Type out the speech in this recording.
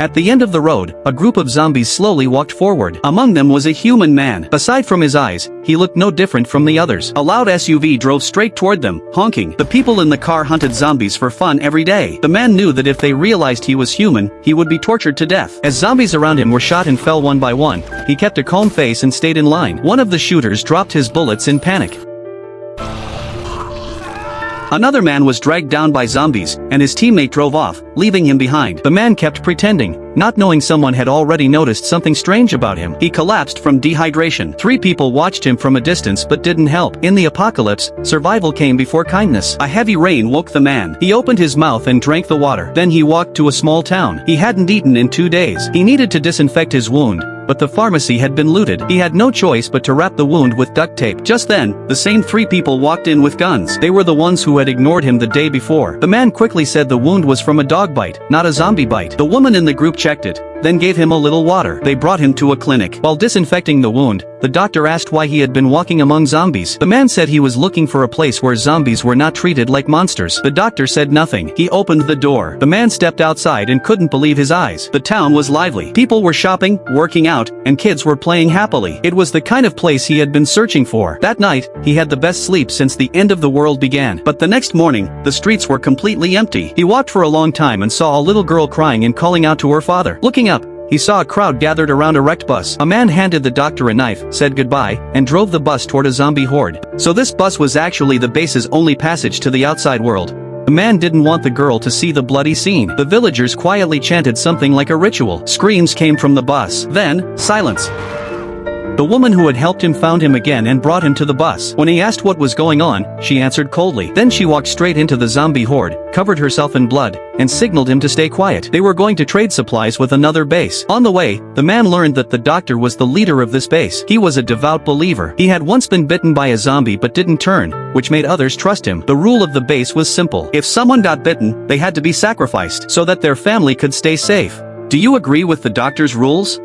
At the end of the road, a group of zombies slowly walked forward. Among them was a human man. Aside from his eyes, he looked no different from the others. A loud SUV drove straight toward them, honking. The people in the car hunted zombies for fun every day. The man knew that if they realized he was human, he would be tortured to death. As zombies around him were shot and fell one by one, he kept a calm face and stayed in line. One of the shooters dropped his bullets in panic. Another man was dragged down by zombies, and his teammate drove off, leaving him behind. The man kept pretending, not knowing someone had already noticed something strange about him. He collapsed from dehydration. 3 people watched him from a distance but didn't help. In the apocalypse, survival came before kindness. A heavy rain woke the man. He opened his mouth and drank the water. Then he walked to a small town. He hadn't eaten in 2 days. He needed to disinfect his wound, but the pharmacy had been looted. He had no choice but to wrap the wound with duct tape. Just then, the same 3 people walked in with guns. They were the ones who had ignored him the day before. The man quickly said the wound was from a dog bite, not a zombie bite. The woman in the group checked it, then gave him a little water. They brought him to a clinic. While disinfecting the wound, the doctor asked why he had been walking among zombies. The man said he was looking for a place where zombies were not treated like monsters. The doctor said nothing. He opened the door. The man stepped outside and couldn't believe his eyes. The town was lively. People were shopping, working out, and kids were playing happily. It was the kind of place he had been searching for. That night, he had the best sleep since the end of the world began. But the next morning, the streets were completely empty. He walked for a long time and saw a little girl crying and calling out to her father. Looking up, he saw a crowd gathered around a wrecked bus. A man handed the doctor a knife, said goodbye, and drove the bus toward a zombie horde. So this bus was actually the base's only passage to the outside world. The man didn't want the girl to see the bloody scene. The villagers quietly chanted something like a ritual. Screams came from the bus. Then, silence. The woman who had helped him found him again and brought him to the bus. When he asked what was going on, she answered coldly. Then she walked straight into the zombie horde, covered herself in blood, and signaled him to stay quiet. They were going to trade supplies with another base. On the way, the man learned that the doctor was the leader of this base. He was a devout believer. He had once been bitten by a zombie but didn't turn, which made others trust him. The rule of the base was simple. If someone got bitten, they had to be sacrificed so that their family could stay safe. Do you agree with the doctor's rules?